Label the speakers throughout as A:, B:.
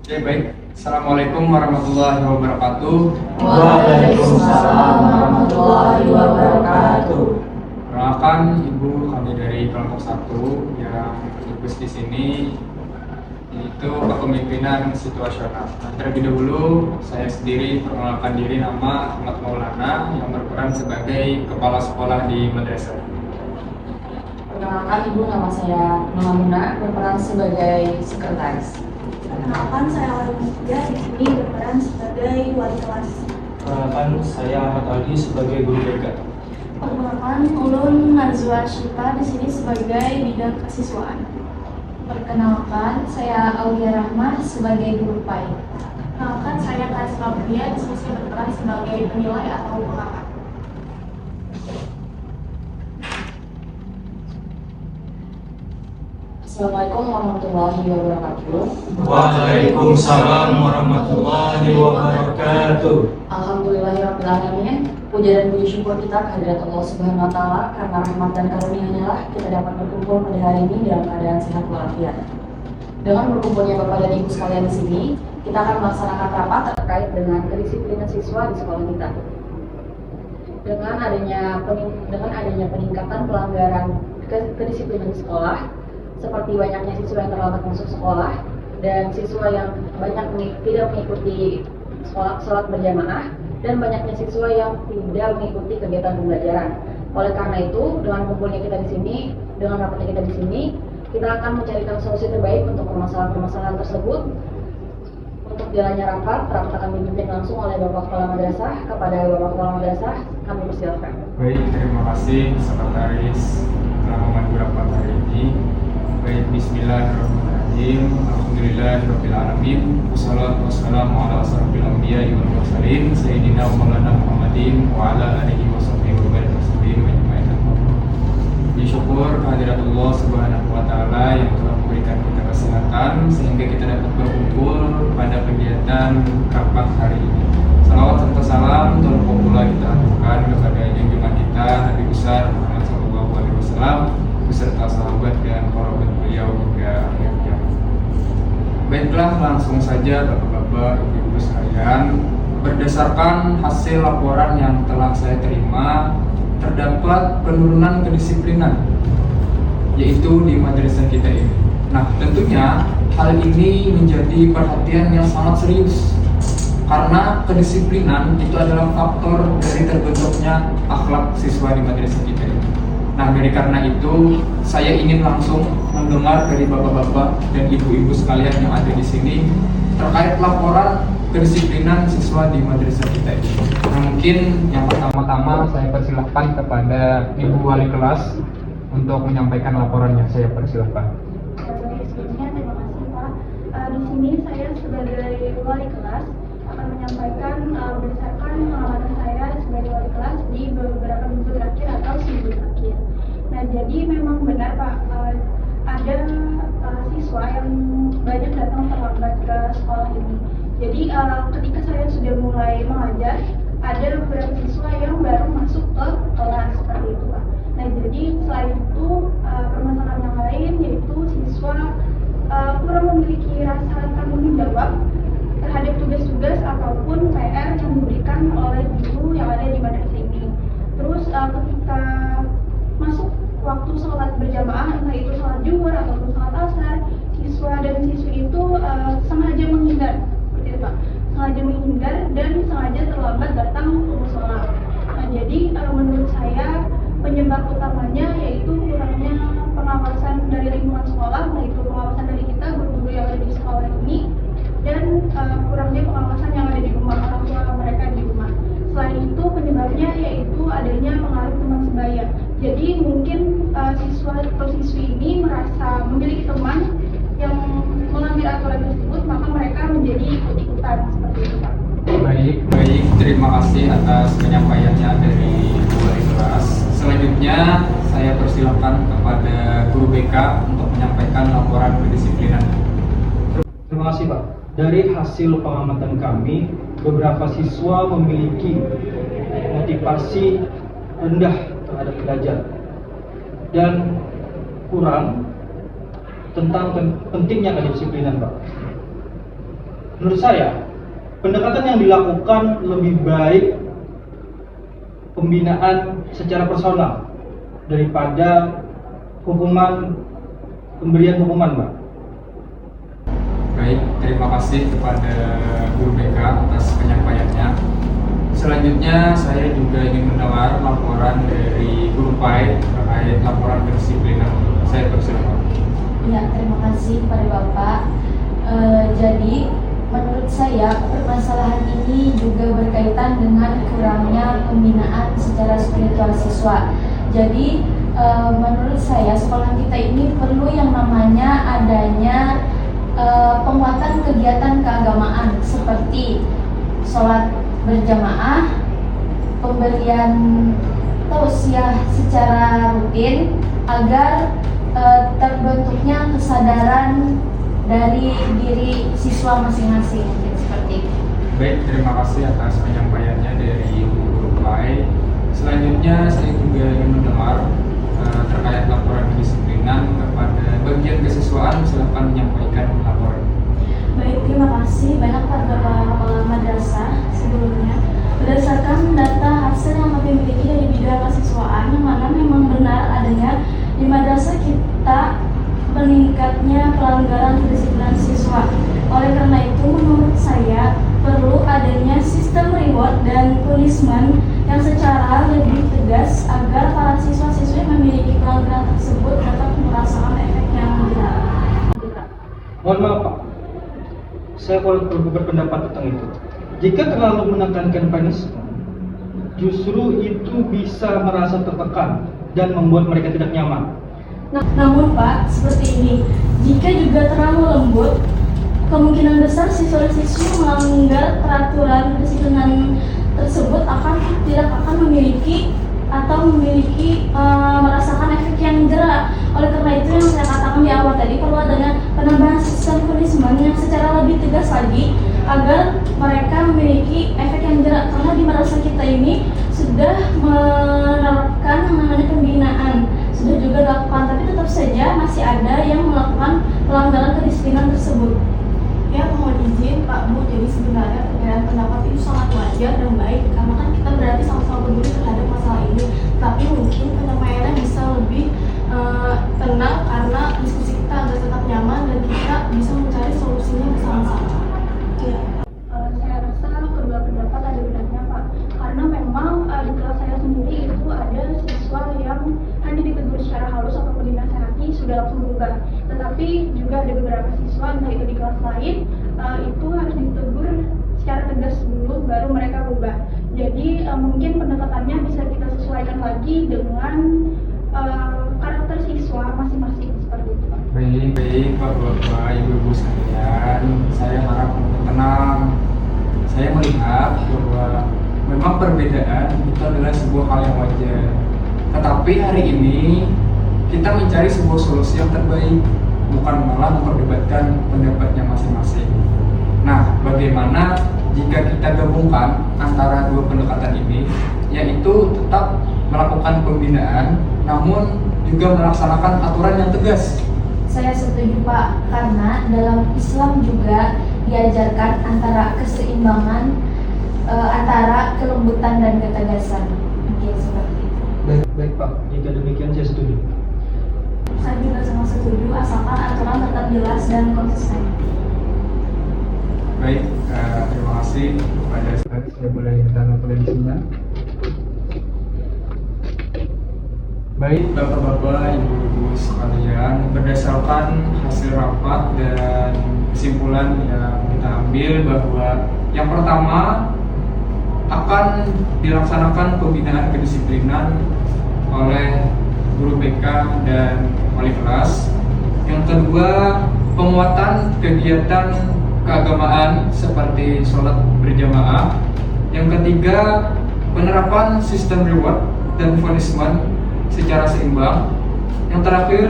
A: Oke, baik. Assalamualaikum warahmatullahi wabarakatuh.
B: Waalaikumsalam warahmatullahi wabarakatuh.
A: Perkenalkan, Ibu, kami dari kelompok 1 yang tugas di sini yaitu kepemimpinan situasional. Terlebih dahulu, saya sendiri perkenalkan diri, nama Ahmad Maulana yang berperan sebagai kepala sekolah di madrasah.
B: Perkenalkan Ibu, nama saya Muna, berperan sebagai sekretaris.
C: Perkenalkan, saya Alhamdulillah di sini berperan sebagai wali kelas.
D: Perkenalkan, saya Ahmad Aldi sebagai guru BK.
C: Perkenalkan, Ulun Najwa Syifa di sini sebagai bidang kesiswaan.
E: Perkenalkan, saya Aulia Rahmah sebagai guru PAI.
C: Perkenalkan, saya Kasra Bria di sini berperan sebagai penilai atau pengamat.
B: Assalamualaikum warahmatullahi wabarakatuh.
D: Waalaikumsalam warahmatullahi wabarakatuh.
B: Alhamdulillahirrahmanirrahim. Puja dan puji syukur kita kehadirat Allah Subhanahu wa Ta'ala, karena rahmat dan karunia-Nya lah kita dapat berkumpul pada hari ini dalam keadaan sehat walafiat. Dengan berkumpulnya Bapak dan Ibu sekalian di sini, kita akan melaksanakan rapat terkait dengan kedisiplinan siswa di sekolah kita. Dengan adanya peningkatan pelanggaran kedisiplinan di sekolah, seperti banyaknya siswa yang terlambat masuk sekolah dan siswa yang tidak mengikuti sholat berjamaah, dan banyaknya siswa yang tidak mengikuti kegiatan pembelajaran. Oleh karena itu, dengan kumpulnya kita di sini, dengan rapatnya kita di sini, kita akan mencarikan solusi terbaik untuk permasalahan tersebut. Untuk jalannya rapat akan dipimpin langsung oleh Bapak Kepala Madrasah. Kepada Bapak Kepala Madrasah, kami persilakan.
A: Baik, terima kasih Sekretaris telah memandu rapat hari ini. Baik, bismillahirrahmanirrahim. Alhamdulillahirrahmanirrahim. Wassalatu wassalamu ala asrofil anbiya'i wal mursalin Sayyidina wa maulana Muhammadin wa ala alihi wa sahbihi wa barik wasallim ajma'in. Syukur kehadirat Allah Subhanahu wa Ta'ala yang telah memberikan kita kesehatan sehingga kita dapat berkumpul pada kegiatan rapat hari ini. Salawat serta salam tolong pula kita aturkan kepada junjungan kita Nabi besar Muhammad SAW beserta sahabat dan kerabat beliau hingga akhir zaman. Baiklah, langsung saja Bapak-bapak, Ibu-ibu sekalian, berdasarkan hasil laporan yang telah saya terima, terdapat penurunan kedisiplinan yaitu di madrasah kita ini. Nah, tentunya hal ini menjadi perhatian yang sangat serius karena kedisiplinan itu adalah faktor dari terbentuknya akhlak siswa di madrasah kita ini. Nah, dari karena itu saya ingin langsung mendengar dari bapak-bapak dan ibu-ibu sekalian yang ada di sini terkait laporan kedisiplinan siswa di madrasah kita ini. Nah, mungkin yang pertama-tama saya persilahkan kepada Ibu Wali Kelas untuk menyampaikan laporannya. Saya persilahkan.
C: Sebelumnya, terima kasih Pak. Di sini saya sebagai wali kelas akan menyampaikan berdasarkan pengalaman saya sebagai wali kelas di beberapa minggu terakhir atau seminggu terakhir. Nah, jadi memang benar Pak, ada siswa yang banyak datang terlambat ke sekolah ini. Jadi ketika saya sudah mulai mengajar, ada beberapa siswa yang baru masuk ke kelas seperti itu Pak. Nah, jadi selain itu permasalahan yang lain yaitu siswa kurang memiliki rasa tanggung jawab terhadap tugas-tugas ataupun PR yang diberikan oleh guru yang ada di madrasah ini. Terus ketika masuk waktu sholat berjamaah, entah itu sholat Zuhur ataupun sholat Asar, siswa dan siswi itu sengaja menghindar, seperti itu Pak. Sengaja menghindar dan sengaja terlambat datang ke musola. Nah, jadi menurut saya penyebab utamanya yaitu kurangnya pengawasan dari lingkungan sekolah, yaitu pengawasan dari kita guru-guru yang ada di sekolah ini, dan kurangnya pengawasan yang ada di rumah, orang tua mereka di rumah. Selain itu penyebabnya yaitu adanya pengaruh teman sebaya. Jadi mungkin siswa atau siswi ini merasa memiliki teman yang melanggar aturan tersebut, maka mereka menjadi ikut-ikutan seperti itu Pak.
A: Baik, terima kasih atas penyampaiannya dari Ibu Wali Kelas. Selanjutnya saya persilakan kepada Guru BK untuk menyampaikan laporan kedisiplinan.
D: Terima kasih Pak. Dari hasil pengamatan kami, beberapa siswa memiliki motivasi rendah terhadap belajar dan kurang tentang pentingnya kedisiplinan Pak. Menurut saya, pendekatan yang dilakukan lebih baik pembinaan secara personal daripada pemberian hukuman, Pak.
A: Baik, terima kasih kepada Guru BK atas penyampaiannya. Selanjutnya saya juga ingin mendengar laporan dari Guru PAI terkait laporan kedisiplinan. Saya persilakan.
B: Ya, terima kasih kepada Bapak. Jadi, menurut saya permasalahan ini juga berkaitan dengan kurangnya pembinaan secara spiritual siswa. Jadi, menurut saya sekolah kita ini perlu yang namanya adanya penguatan kegiatan keagamaan seperti sholat berjamaah, pemberian tausiah secara rutin agar terbentuknya kesadaran dari diri siswa masing-masing, seperti itu.
A: Baik, terima kasih atas penyampaiannya dari Guru PAI. Selanjutnya saya juga ingin mendengar terkait laporan kedisiplinan kepada bagian kesiswaan. Silakan menyampaikan laporan.
E: Baik, terima kasih banyak pada kepala madrasah sebelumnya. Berdasarkan data hasil yang kami miliki dari bidang kesiswaan, yang mana memang benar adanya di madrasah kita meningkatnya pelanggaran kedisiplinan siswa. Oleh karena itu, menurut saya perlu adanya sistem reward dan punishment yang secara lebih tegas agar para siswa-siswi yang memiliki pelanggaran tersebut dapat merasakan efek yang jelas.
D: Mohon maaf, Pak. Saya perlu berpendapat tentang itu. Jika terlalu menekankan punishment, justru itu bisa merasa tertekan dan membuat mereka tidak nyaman.
E: Namun Pak, seperti ini, jika juga terlalu lembut, kemungkinan besar siswa-siswi melanggar peraturan kedisiplinan tersebut tidak akan memiliki merasakan efek yang jerak. Oleh karena itu yang saya katakan di awal tadi, perlu adanya penambahan sistem punishment yang secara lebih tegas lagi agar mereka memiliki efek yang jerak, karena di madrasah kita ini sudah menerapkan yang namanya pembinaan, sudah juga dilakukan, tapi tetap saja masih ada yang melakukan pelanggaran kedisiplinan tersebut.
F: Ya, mohon izin Pak Bu, jadi sebenarnya perbedaan pendapat itu sangat wajar dan baik karena kan kita berarti sama-sama peduli terhadap masalah ini. Tapi mungkin penyampaiannya bisa lebih tenang karena diskusi kita agar tetap nyaman dan kita bisa mencari solusinya bersama-sama. Ya.
C: Saya rasa kedua pendapat ada benarnya Pak, karena memang di kelas saya sendiri itu ada siswa yang hanya ditegur secara halus ataupun dinasihati sudah langsung berubah, tetapi juga ada beberapa siswa entah itu di kelas lain itu harus ditegur secara tegas dulu baru mereka berubah. Jadi mungkin pendekatannya bisa kita sesuaikan lagi dengan karakter siswa masing-masing seperti itu Pak.
A: Baik, Bapak, Ibu-ibu sekalian, saya harap tenang. Saya melihat bahwa memang perbedaan itu adalah sebuah hal yang wajar. Tetapi hari ini kita mencari sebuah solusi yang terbaik, bukan malah memperdebatkan pendapatnya masing-masing. Nah, bagaimana jika kita gabungkan antara dua pendekatan ini, yaitu tetap melakukan pembinaan, namun juga melaksanakan aturan yang tegas?
B: Saya setuju Pak, karena dalam Islam juga diajarkan antara keseimbangan antara kelembutan dan ketegasan. Oke, seperti itu.
D: Baik Pak, jika demikian saya setuju.
E: Saya juga sangat setuju asalkan aturan tetap jelas dan konsisten.
A: Baik, terima kasih kepada saya boleh tanda kondisinya. Baik, Bapak-bapak, Ibu-ibu sekalian, berdasarkan hasil rapat dan kesimpulan yang kita ambil bahwa yang pertama akan dilaksanakan pembinaan kedisiplinan oleh guru BK dan wali kelas. Yang kedua, penguatan kegiatan keagamaan seperti sholat berjamaah. Yang ketiga, penerapan sistem reward dan punishment secara seimbang. Yang terakhir,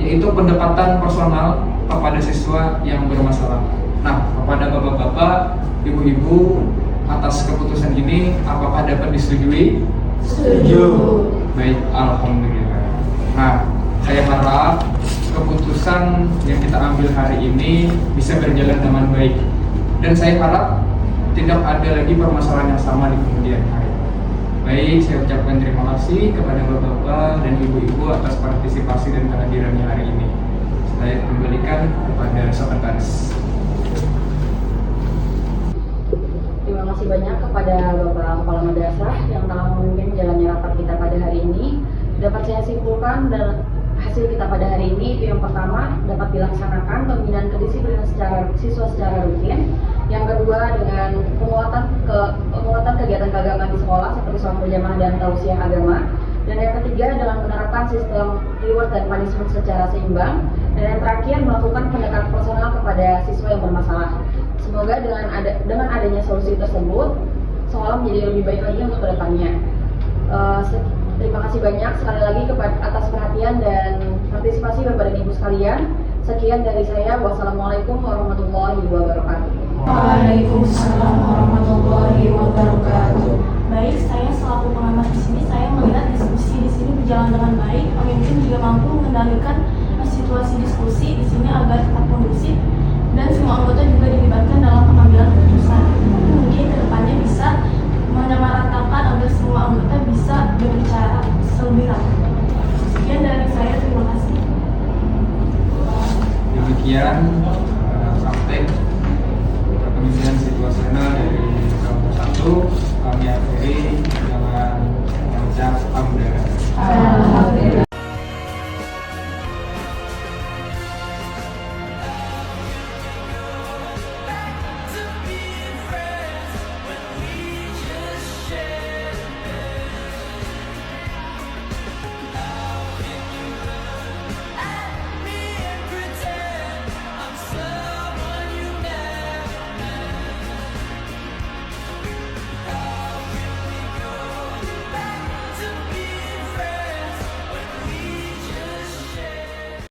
A: yaitu pendekatan personal kepada siswa yang bermasalah. Nah, kepada bapak-bapak, ibu-ibu, atas keputusan ini apakah dapat disetujui?
B: Setuju.
A: Baik, alhamdulillah. Nah, saya harap keputusan yang kita ambil hari ini bisa berjalan dengan baik. dan saya harap tidak ada lagi permasalahan yang sama di kemudian hari. Baik, saya ucapkan terima kasih kepada bapak-bapak dan ibu-ibu atas partisipasi dan kehadirannya hari ini. Saya kembalikan kepada sekretaris.
B: Terima kasih banyak kepada Bapak Kepala Madrasah yang telah memimpin jalannya rapat kita pada hari ini. Dapat saya simpulkan dan hasil kita pada hari ini itu yang pertama dapat dilaksanakan pembinaan kedisiplinan siswa secara rutin. Yang kedua dengan penguatan kegiatan keagamaan di sekolah seperti sholat berjamaah dan tausiah agama. Dan yang ketiga dengan menerapkan sistem reward dan punishment secara seimbang. Dan yang terakhir melakukan pendekatan personal kepada siswa yang bermasalah. Semoga dengan adanya solusi tersebut, sekolah menjadi lebih baik lagi untuk kedepannya. Terima kasih banyak sekali lagi atas perhatian dan partisipasi Bapak dan Ibu sekalian. Sekian dari saya. Wassalamualaikum warahmatullahi wabarakatuh.
E: Waalaikumsalam warahmatullahi wabarakatuh. Baik, saya selaku pengamat di sini, saya melihat diskusi di sini berjalan dengan baik. Pemimpin juga mampu mengendalikan situasi diskusi di sini agar tetap kondusif dan semua anggota juga dilibatkan dalam pengambilan keputusan. Mungkin kedepannya bisa menyamaratakan agar semua anggota bisa berbicara lebih rapi. Sekian dari saya, terima kasih.
A: Demikian praktek kepemimpinan situasional dari kelompok 1 kami akhiri dengan mengajak pamudara.